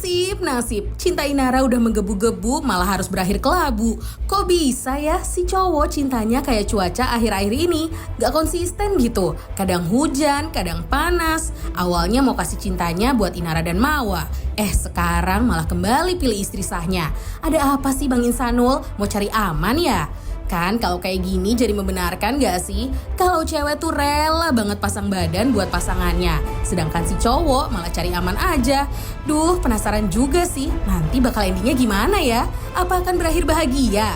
Nasib, cinta Inara udah menggebu-gebu malah harus berakhir kelabu. Kok bisa ya si cowok cintanya kayak cuaca akhir-akhir ini? Gak konsisten gitu, kadang hujan, kadang panas. Awalnya mau kasih cintanya buat Inara dan Mawa. Sekarang malah kembali pilih istri sahnya. Ada apa sih Bang Insanul? Mau cari aman ya? Kan kalau kayak gini jadi membenarkan gak sih? Kalau cewek tuh rela banget pasang badan buat pasangannya. Sedangkan si cowok malah cari aman aja. Duh, penasaran juga sih. Nanti bakal endingnya gimana ya? Apa akan berakhir bahagia?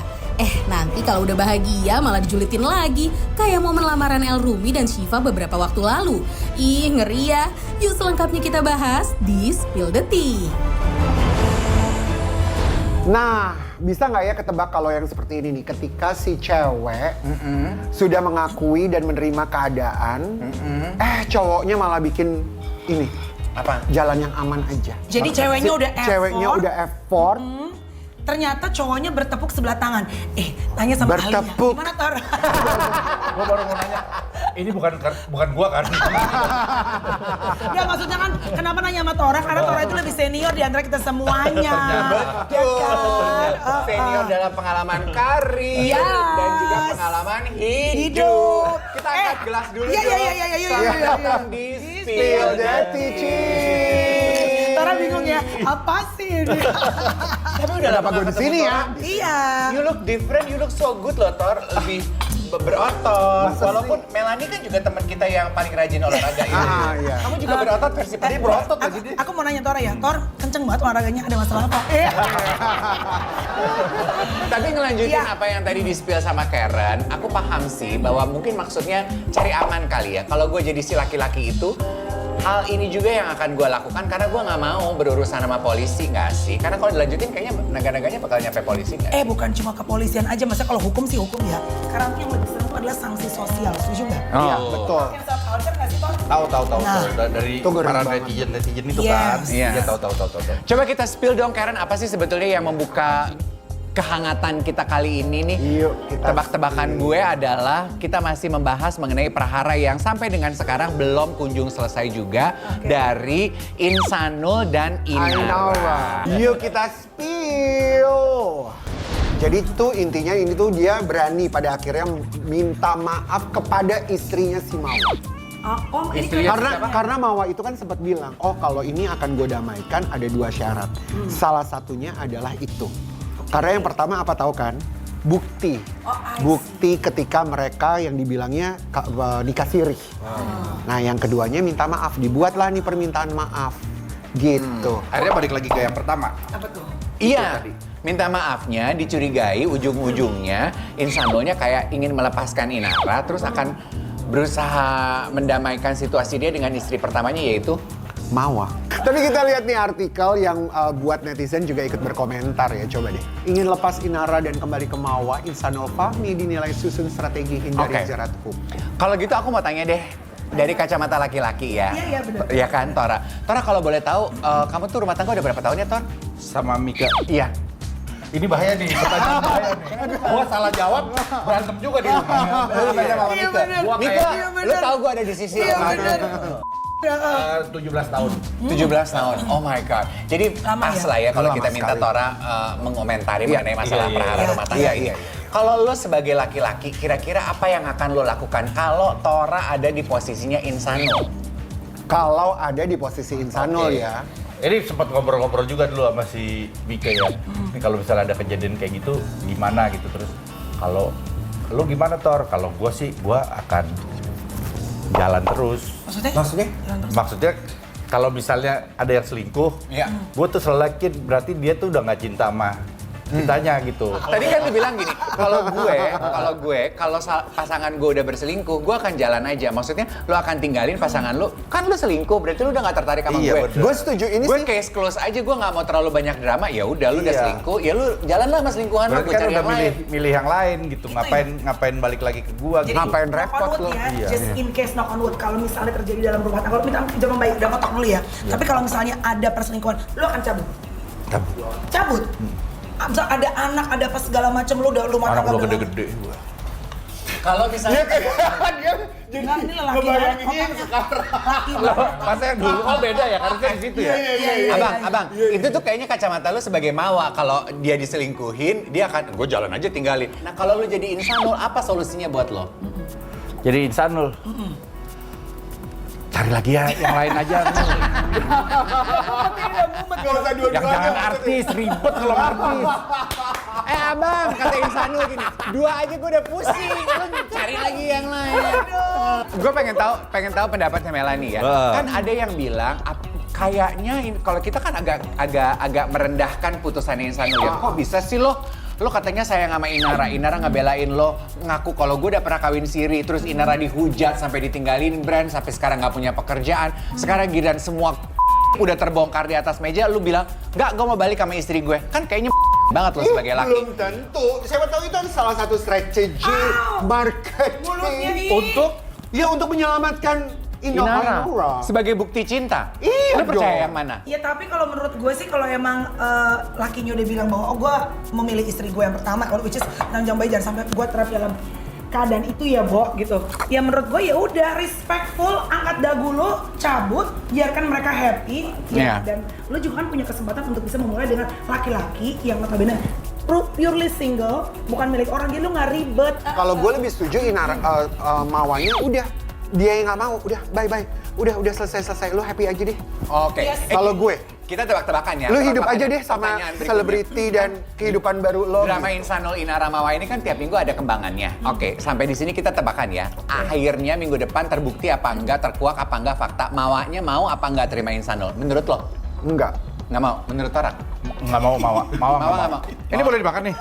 Nanti kalau udah bahagia malah dijulitin lagi. Kayak momen lamaran El Rumi dan Syifa beberapa waktu lalu. Ih, ngeri ya. Yuk selengkapnya kita bahas di Spill the Tea. Nah, bisa nggak ya ketebak kalau yang seperti ini nih, ketika si cewek sudah mengakui dan menerima keadaan, cowoknya malah bikin ini, apa? Jalan yang aman aja. Jadi ceweknya udah effort. Ceweknya udah effort. Ternyata cowoknya bertepuk sebelah tangan. Tanya sama Alia, Bertepuk. gimana Tor? Gua baru mau nanya, ini bukan gua kan? Ya maksudnya kan kenapa nanya sama Tora? Karena Tora itu lebih senior di antara kita semuanya. Betul. Senior dalam pengalaman karir dan juga pengalaman hidup. Kita angkat gelas dulu. Iya. Selamat di Spill the Tea. Tora bingung ya, apa sih ini? Tapi udah lama gue di sini ya. Iya. You look different, you look so good loh Tor. Lebih berotot. Walaupun Melanie kan juga teman kita yang paling rajin olahraga ini. Iya. Kamu juga berotot versi Dia berotot lagi dia. Aku mau nanya Tora ya, Tor kenceng banget olahraganya, ada masalah apa? Tapi ngelanjutin apa yang tadi di-spill sama Karen, aku paham sih bahwa mungkin maksudnya cari aman kali ya. Kalau gue jadi si laki-laki itu, hal ini juga yang akan gue lakukan karena gue nggak mau berurusan sama polisi, nggak sih? Karena kalau dilanjutin kayaknya naga-naganya bakal nyampe polisi nggak? Bukan cuma kepolisian aja, masa kalau hukum sih hukum ya. Sekarang yang lebih seru adalah sanksi sosial, setuju nggak? Iya, betul. Yang self culture nggak sih Tor? Tahu. Nah. Dari Itu ngeri para banget. netizen itu Yes. kan. Iya. Iya, tahu. Coba kita spill dong Karen, apa sih sebetulnya yang membuka kehangatan kita kali ini nih? Yuk, kita Tebak-tebakan gue adalah kita masih membahas mengenai prahara yang sampai dengan sekarang belum kunjung selesai juga dari Insanul dan Inara. Yuk kita spill. Jadi tuh intinya ini tuh dia berani pada akhirnya minta maaf kepada istrinya si Mawa. Karena Mawa itu kan sempat bilang, kalau ini akan gue damaikan ada 2 syarat. Salah satunya adalah itu. Karena yang pertama apa tahu kan? Bukti. Bukti ketika mereka yang dibilangnya nikah sirih. Nah yang keduanya minta maaf. Dibuatlah nih permintaan maaf. Gitu. Akhirnya balik lagi ke yang pertama. Apa tuh? Iya, minta maafnya dicurigai ujung-ujungnya Insanulnya kayak ingin melepaskan Inara terus akan berusaha mendamaikan situasi dia dengan istri pertamanya yaitu Mawa. Tapi kita lihat nih artikel yang buat netizen juga ikut berkomentar ya, coba deh. Ingin lepas Inara dan kembali ke Mawa, Insanul Fahmi dinilai susun strategi hindari jerat hukum. Kalau gitu aku mau tanya deh, dari kacamata laki-laki ya. Iya, benar. Iya kan, Tora? Tora kalau boleh tahu, kamu tuh rumah tangga udah berapa tahun ya, Tor? Sama Mika. Iya. Ini bahaya nih, pertanyaan bahaya nih. Gua salah jawab, berantem juga di rumah. Lu tanya sama Iya, Mika. bener. Gua Mika, kayak lu tahu gue ada di sisi Iya, lo. bener. 17 tahun. 17 tahun, oh my god. Jadi Lama pas ya? lah ya kalau Lama kita minta sekali. Tora mengomentari mengenai masalah iya, prahara iya. rumah tangga ini. Kalau lo sebagai laki-laki, kira-kira apa yang akan lo lakukan kalau Tora ada di posisinya Insanul? Kalau ada di posisi Insanul Oke. ya. Ini sempat ngobrol-ngobrol juga dulu sama si Mika ya. Ini kalau misalnya ada kejadian kayak gitu, gimana gitu terus. Kalau lu gimana Tor? Kalau gua sih, gua akan jalan terus. Maksudnya? Maksudnya kalau misalnya ada yang selingkuh, Iya. gue tuh selekin berarti dia tuh udah nggak cinta sama kitanya gitu. Tadi kan lu bilang gini, kalau pasangan gue udah berselingkuh, gue akan jalan aja. Maksudnya lu akan tinggalin pasangan lu, kan lu selingkuh, berarti lu udah gak tertarik sama Iya, gue. bener. Gue setuju ini Gue sih. case close aja, gue gak mau terlalu banyak drama. Ya udah, lu udah Iya. selingkuh, ya lu jalan lah sama selingkuhan lu, Berarti gue kan cari udah yang lain. milih yang lain gitu. Ngapain balik lagi ke gua gitu. Ngapain knock repot on wood lu? ya, Iya. just in case knock on wood. Kalau misalnya terjadi dalam rumah tangga, minta jangan baik, udah ngotok dulu ya. Tapi kalau misalnya ada perselingkuhan, lu akan cabut. Cabut. Misal ada anak, ada apa segala macam, lu udah rumah Anak tangga gua belum- gede-gede gua. Kalau misalnya Dia jadi Enggak, ini lelaki ngebayanginnya banget. sekarang. Laki banget. Pas yang dulu beda ya, karena saya di situ ya. abang, itu tuh kayaknya kacamata lu sebagai Mawa. Kalau dia diselingkuhin, dia akan, gue jalan aja tinggalin. Nah kalau lu jadi Insanul, apa solusinya buat lo? Jadi Insanul. Cari lagi ya yang lain aja. Gak usah dua-duanya. Yang jangan artis, ribet kalau artis. Abang, kata Insanul gini, 2 aja gue udah pusing, lu cari lagi yang lain. Gue pengen tahu pendapatnya Melanie ya. Kan ada yang bilang, kayaknya kalau kita kan agak merendahkan putusannya Insanul ya. Kok bisa sih lo katanya sayang sama Inara ngebelain lo, ngaku kalau gue udah pernah kawin siri, terus Inara dihujat sampai ditinggalin brand, sampai sekarang nggak punya pekerjaan. Sekarang giliran semua udah terbongkar di atas meja, lu bilang, nggak, gue mau balik sama istri gue. Kan kayaknya banget lo sebagai laki. Belum tentu. Siapa tahu itu salah satu strategi marketing untuk menyelamatkan Inara. Sebagai bukti cinta. Iya lu percaya dong. yang mana? Ya tapi kalau menurut gue sih kalau emang lakinya udah bilang bahwa gue memilih istri gue yang pertama, kalau which is jangan jangan sampai gue terap dalam keadaan itu ya Bo gitu. Ya menurut gue ya udah respectful, angkat dagu lo, cabut, biarkan mereka happy. Yeah. Dan lo juga kan punya kesempatan untuk bisa memulai dengan laki-laki yang notabene purely single, bukan milik orang, jadi lo nggak ribet. Kalau gue lebih setuju Inara Mawanya udah dia yang nggak mau, udah bye, udah selesai, lu happy aja deh. Oke. Yes. Kalau gue, Kita tebak-tebakan ya. lu hidup Tebak-tebakan aja ya. deh sama Pertanyaan berikutnya. selebriti dan kehidupan baru lo. Drama Insanul Inara Mawa ini kan tiap minggu ada kembangannya. Oke, sampai di sini kita tebakan ya. Akhirnya minggu depan terbukti apa enggak, terkuak apa enggak fakta. Mawanya mau apa enggak terima Insanul? Menurut lo? Enggak. Nggak mau. Menurut orang? Nggak mau, Mawa nggak mau. Ini boleh dimakan nih.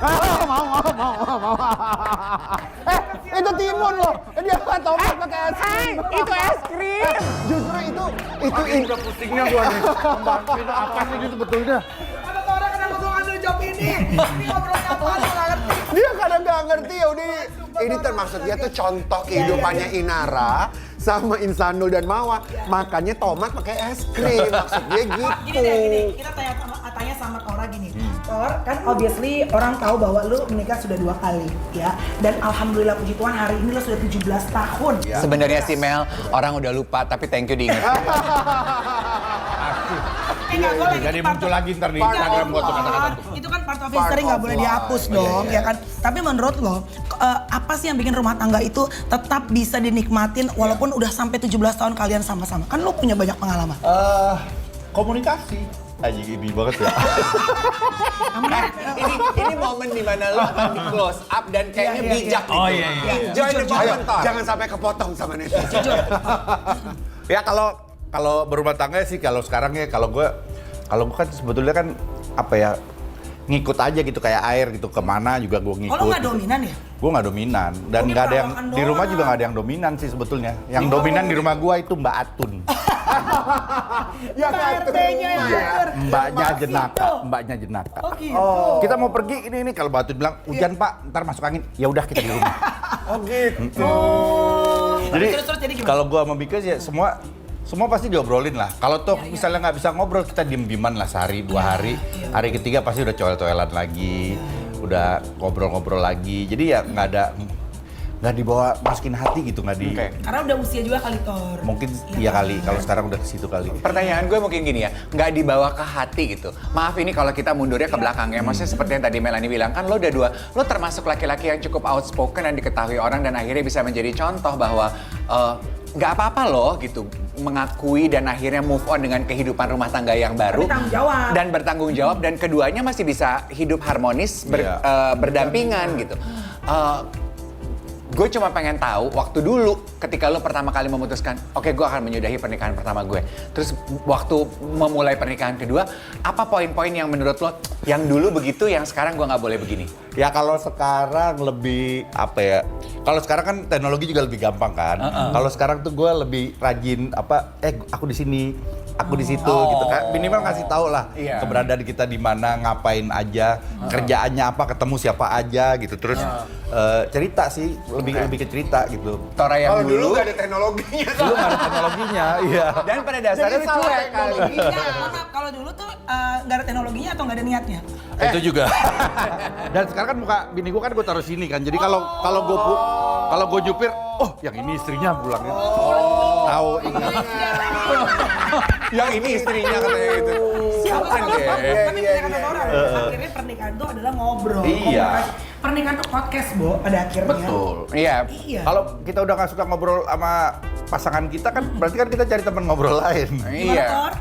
Itu timun loh. Dia nggak tahu pakai es krim. Itu es krim! Justru itu Udah pusingnya gua nih. Membantuin apa sih ini sebetulnya? Ada orang kenapa gue ngambil job ini? Ini ngobrolnya apa aja nggak ngerti. dia kadang nggak ngerti ya udah. Ini termaksud dia tuh contoh kehidupannya Inara sama Insanul dan Mawa. Makannya tomat pakai es krim. Maksud dia gitu. Gini deh, gini. Kita tanya sama Tora gini. Tor, kan obviously orang tahu bahwa lu menikah sudah 2 kali, ya. Dan alhamdulillah puji Tuhan hari ini lu sudah 17 tahun. Sebenarnya si Mel, orang udah lupa, tapi thank you diingat. Nggak boleh. Jadi itu part muncul of- lagi ntar di Nggak Instagram gua tuh boleh. kata-kata tuh. Itu kan part of Part history, nggak of boleh life. dihapus dong, ya kan. Tapi menurut lo, apa sih yang bikin rumah tangga itu tetap bisa dinikmatin walaupun udah sampai 17 tahun kalian sama-sama? Kan lo punya banyak pengalaman. Komunikasi. Aja gini banget ya. ini momen dimana lo akan di close up dan kayaknya Iya, bijak gitu. Oh, iya. Enjoy the Ayo, moment, Tor. jangan sampai kepotong sama netizen. Ya kalau berumah tangga sih kalau sekarang ya kalau gue kan sebetulnya kan apa ya ngikut aja gitu kayak air gitu kemana juga gue ngikut. Oh, lo nggak dominan ya? Gue nggak dominan dan Oh, nggak ada yang diperawakan di rumah doang. juga nggak ada yang dominan sih sebetulnya. Yang dominan di rumah gue itu Mbak Atun. Ya Pak RT-nya yang ngatur. Mbaknya jenaka. Oh gitu. Kita mau pergi ini kalau Mbak Atun bilang hujan Pak, ntar masuk angin. Ya udah kita di rumah. Oh gitu. Jadi Terus jadi gimana? kalau gue sama Bika sih ya semua pasti diobrolin lah. Kalau toh misalnya nggak bisa ngobrol, kita diem-dieman lah sehari, 2 hari. Hari ketiga pasti udah coel-coelan lagi, udah ngobrol-ngobrol lagi. Jadi ya nggak dibawa masukin hati gitu, nggak di. Oke. Karena udah usia juga kali, Tor. Mungkin iya kali, kalau sekarang udah ke situ kali. Pertanyaan gue mungkin gini ya, nggak dibawa ke hati gitu. Maaf ini kalau kita mundurnya ke belakang ya, maksudnya seperti yang tadi Melanie bilang, kan lo lo termasuk laki-laki yang cukup outspoken dan diketahui orang dan akhirnya bisa menjadi contoh bahwa nggak apa-apa loh gitu mengakui dan akhirnya move on dengan kehidupan rumah tangga yang baru Tapi tanggung jawab. dan bertanggung jawab dan keduanya masih bisa hidup harmonis Iya. berdampingan gitu. Gue cuma pengen tahu waktu dulu ketika lo pertama kali memutuskan, oke gue akan menyudahi pernikahan pertama gue. Terus waktu memulai pernikahan kedua, apa poin-poin yang menurut lo yang dulu begitu, yang sekarang gue nggak boleh begini? Ya kalau sekarang lebih apa ya? Kalau sekarang kan teknologi juga lebih gampang kan. Kalau sekarang tuh gue lebih rajin aku di sini, aku di situ gitu kan. Minimal ngasih tahu lah Iya. keberadaan kita di mana, ngapain aja, kerjaannya apa, ketemu siapa aja gitu. Terus cerita sih lebih ke cerita gitu. Tora yang Kalau dulu dulu, nggak ada teknologinya. Dulu nggak ada teknologinya, iya. dan pada dasarnya Jadi lu salah cuek kali. Teknologinya, maaf, kalau dulu tuh nggak ada teknologinya atau nggak ada niatnya? Itu juga. Dan sekarang kan muka bini gue kan gue taruh sini kan. Jadi kalau Kalau gue jupir, oh yang ini istrinya pulangnya. Tahu ini. Yang ini istrinya katanya gitu. Siapa deh? Tapi kebanyakan orang akhirnya pernikahan itu adalah ngobrol. Iya. Komunikasi. Pernikahan tuh podcast, Bo, pada akhirnya. Betul. Iya. Iya. Kalau kita udah nggak suka ngobrol sama pasangan kita kan berarti kan kita cari teman ngobrol lain. Iya. Thor?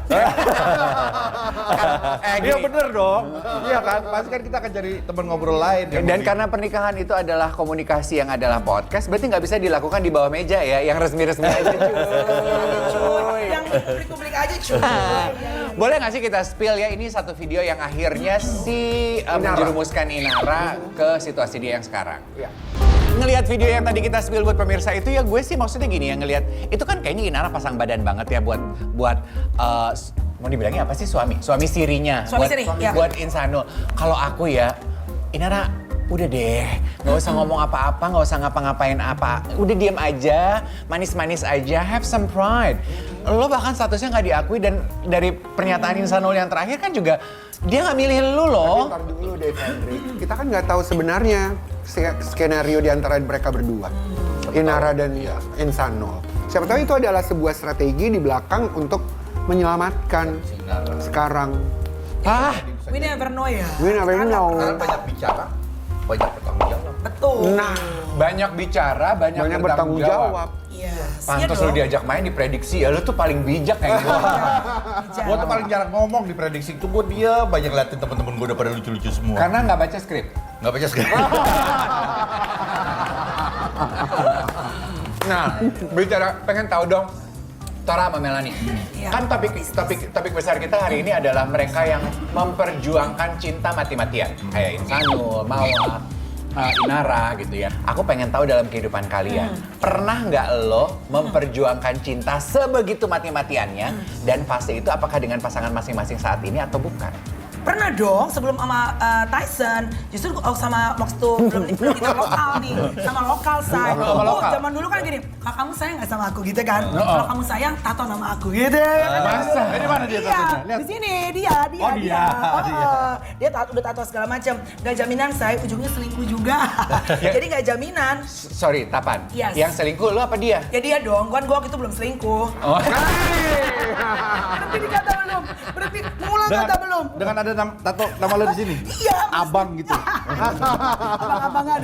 Iya bener dong. Iya kan, pasti kan kita akan cari teman ngobrol lain. Dan karena pernikahan itu adalah komunikasi yang adalah podcast, berarti nggak bisa dilakukan di bawah meja ya, yang resmi-resmi aja cuy. Yang publik-publik aja cuy. Boleh nggak sih kita spill ya, ini satu video yang akhirnya menjerumuskan Inara ke situasi dia yang sekarang. Iya. Ngelihat video yang tadi kita spill buat pemirsa itu ya gue sih maksudnya gini ya, ngelihat itu kan kayaknya Inara pasang badan banget ya buat mau dibilangnya apa sih suami sirinya Suami siri, ya. buat Insanul. Kalau aku ya Inara udah deh, nggak usah ngomong apa-apa, nggak usah ngapa-ngapain apa, udah diem aja, manis-manis aja, have some pride. Lo bahkan statusnya nggak diakui dan dari pernyataan Insanul yang terakhir kan juga dia nggak milih lo loh. Tapi ntar dulu deh, Fendri. Kita kan nggak tahu sebenarnya skenario di antara mereka berdua, Inara dan Insanul. Siapa tahu itu adalah sebuah strategi di belakang untuk menyelamatkan sekarang. We never know ya. We never know. Karena banyak bicara, banyak bertanggung jawab. Betul. Nah, Banyak bicara, banyak bertanggung jawab. Iya. Pantes lu diajak main diprediksi ya, lu tuh paling bijak kayak gue. Gue tuh paling jarang ngomong di prediksi itu, gue dia banyak liatin temen-temen gue udah pada lucu-lucu semua. Karena nggak baca skrip. Nggak baca skrip. Nah, bicara pengen tahu dong Tora sama Melanie. Iya. Kan topik besar kita hari ini adalah mereka yang memperjuangkan cinta mati-matian. Kayak Insanul, Mawar, Inara gitu ya. Aku pengen tahu dalam kehidupan kalian, pernah nggak lo memperjuangkan cinta sebegitu mati-matiannya dan fase itu apakah dengan pasangan masing-masing saat ini atau bukan? Pernah dong, sebelum sama Tyson, justru sama waktu belum kita lokal nih, sama lokal say. Sama lokal. Zaman dulu kan gini, kalau kamu sayang nggak sama aku gitu kan? Kalau kamu sayang, tato nama aku gitu. Masa? Ini mana dia Iya, tatonya? Lihat. di sini dia. Oh, dia. Dia udah tato segala macam. Gak jaminan say, ujungnya selingkuh juga. Jadi gak jaminan. Sorry, Tapan. Yes. Yang selingkuh lo apa dia? Ya dia dong, kan gua waktu itu belum selingkuh. Oh. Berarti dikata belum? Berarti mengulang kata belum? Dengan ada tato nama lo di sini. Iya. Abang gitu. Abang-abangan.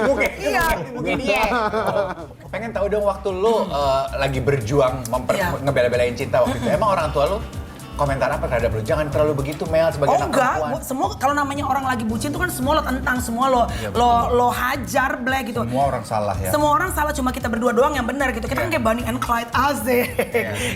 Mungkin. Iya. Mungkin dia. Pengen tahu dong waktu lu lagi berjuang Iya. ngebela-belain cinta waktu itu. Emang orang tua lu komentar apa terhadap lu? Jangan terlalu begitu Mel sebagai Oh anak enggak, perempuan. semua kalau namanya orang lagi bucin tuh kan semua lo tentang, semua lo hajar black gitu. Semua orang salah ya. Semua orang salah, cuma kita berdua doang yang benar gitu. Kita kan kayak Bonnie and Clyde asik.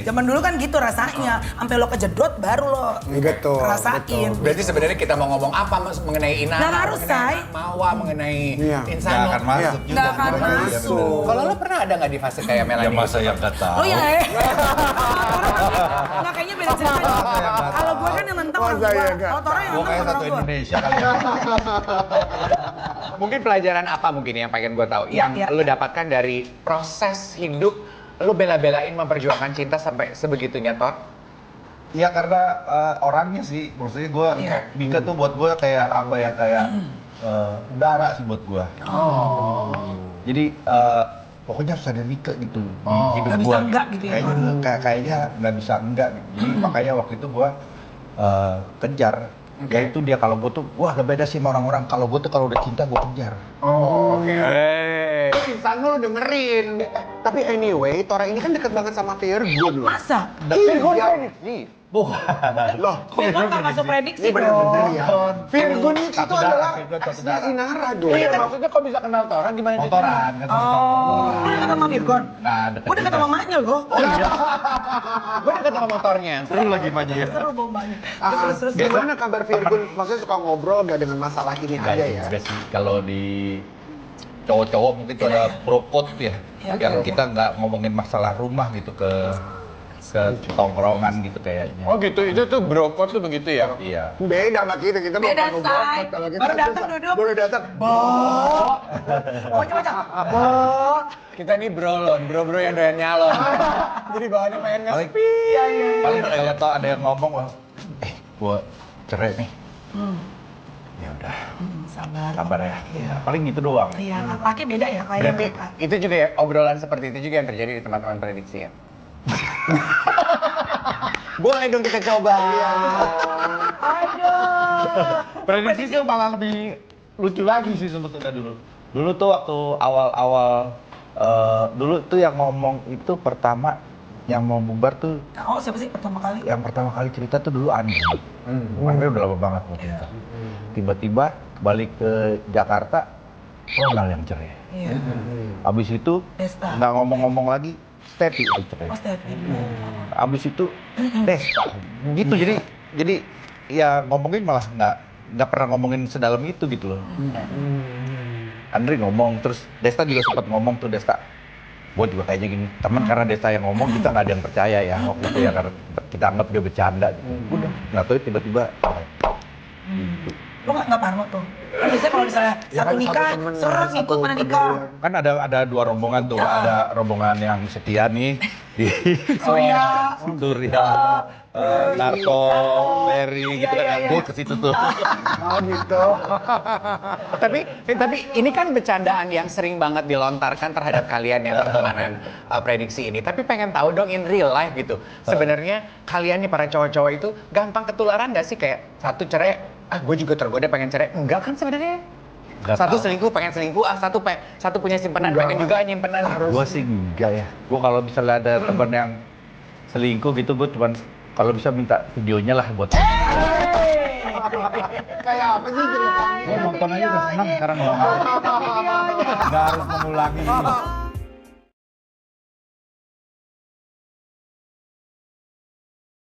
Zaman dulu kan gitu rasanya. Sampai lo kejedot baru lo Betul, rasain. Berarti sebenarnya kita mau ngomong apa mengenai Inara, Nggak harus, Say. mengenai Mawa, mengenai Iya. Nggak Insanul. akan masuk juga. Nggak akan Iya, masuk. bener. Kalau lu pernah ada nggak di fase kayak Ya Melanie? masa yang nggak tahu. Oh iya. Nggak, kayaknya beda ceritanya. Kalau gue kan yang nentang orang Masa tua. iya nggak? Kalau Tora yang Gue kayak nentang satu orang tua. Indonesia kali ya. Mungkin pelajaran apa mungkin yang pengen gue tahu? Yang Ya. lu dapatkan dari proses hidup lu bela-belain memperjuangkan cinta sampai sebegitunya, Tor? Iya karena orangnya sih, maksudnya gue, Iya. Mika tuh buat gue kayak apa ya, kayak udara sih buat gue. Jadi pokoknya harus ada Mika gitu di hidup Nggak gue. bisa enggak gitu ya? Kayaknya nggak bisa enggak gitu. Jadi makanya waktu itu gue kejar. Yaitu dia, kalau gue tuh, wah beda sih sama orang-orang. Kalau gue tuh kalau udah cinta gue kejar. Oh, oke. Insanul dengerin. Tapi anyway, Tora ini kan deket banget sama Virgun loh. Masa? Virgun Bukan. Loh, Firman nggak masuk prediksi ini bener-bener dong. ya. Virgun itu Satu darah, adalah Virgun satu asli darah. Inara dong. Iya, maksudnya kok bisa kenal Tora gimana? Motoran kan. Oh, lu dekat sama Virgon? Nah, deket Gue dekat juga. sama maknya loh. Gue deket sama motornya. Seru lagi banyak ya. Seru bombanya. Terus. Gimana kabar Virgun? Maksudnya suka ngobrol gak dengan masalah ini Nggak aja ya? juga sih. Kalau di cowok-cowok mungkin itu ada bro code ya. Yang kita nggak ngomongin masalah rumah gitu ke tongkrongan gitu kayaknya. Oh gitu, itu tuh brokot tuh begitu ya? Iya. Beda sama kita Beda, bukan Say. ngobrol. Kalau kita Baru datang, susah. duduk. Baru datang. Pokoknya macam. Kita nih bro yang doyan nyalon. Jadi bahannya pengen Paling, nge-speak. paling kalau tau ada yang ngomong, gua cerai nih. Ya udah. Sabar ya. Paling gitu doang. Iya, laki beda ya kayak Berarti mereka. itu juga ya, obrolan seperti itu juga yang terjadi di teman-teman prediksi ya? Boleh dong kita coba. Prediksi itu malah lebih lucu lagi sih sebetulnya dulu. Dulu tuh waktu awal-awal dulu tuh yang ngomong itu pertama yang mau bubar tuh Oh, siapa sih pertama kali? yang pertama kali cerita tuh dulu Andre. Andre udah lama banget mau cerita. Tiba-tiba balik ke Jakarta, Ronald yang cerai. Iya. Abis itu Desta. nggak ngomong-ngomong lagi, Stepi yang cerai. Oh, Stephanie. Abis itu Desta. Gitu jadi ya ngomongin malah nggak pernah ngomongin sedalam itu gitu loh. Andre ngomong terus Desta juga sempat ngomong tuh Desta. Gue juga kayaknya gini, teman karena Desta yang ngomong kita nggak ada yang percaya ya waktu itu ya karena kita anggap dia bercanda. Gitu. Udah nggak tahu tiba-tiba. Lo nggak parno tuh? Kan biasanya kalau misalnya satu nikah, suruh ngikut mana nikah. Kan ada dua rombongan tuh, ada rombongan yang setia nih di Surya. Narko, Mary gitu kan, gue ke situ tuh. Oh gitu. Tapi ini kan bercandaan yang sering banget dilontarkan terhadap kalian ya pertemanan prediksi ini. Tapi pengen tahu dong in real life gitu. Sebenarnya kalian nih para cowok-cowok itu gampang ketularan nggak sih kayak satu cerai, gue juga tergoda pengen cerai. Enggak kan sebenarnya? Satu selingkuh pengen selingkuh, satu punya simpenan pengen juga nyimpenan. Gue sih enggak ya. Gue kalau misalnya ada teman yang selingkuh gitu, gue cuman kalau bisa minta videonya lah buat. Kayak apa sih ceritanya? Gue nonton aja udah senang sekarang. Nggak harus mengulangi.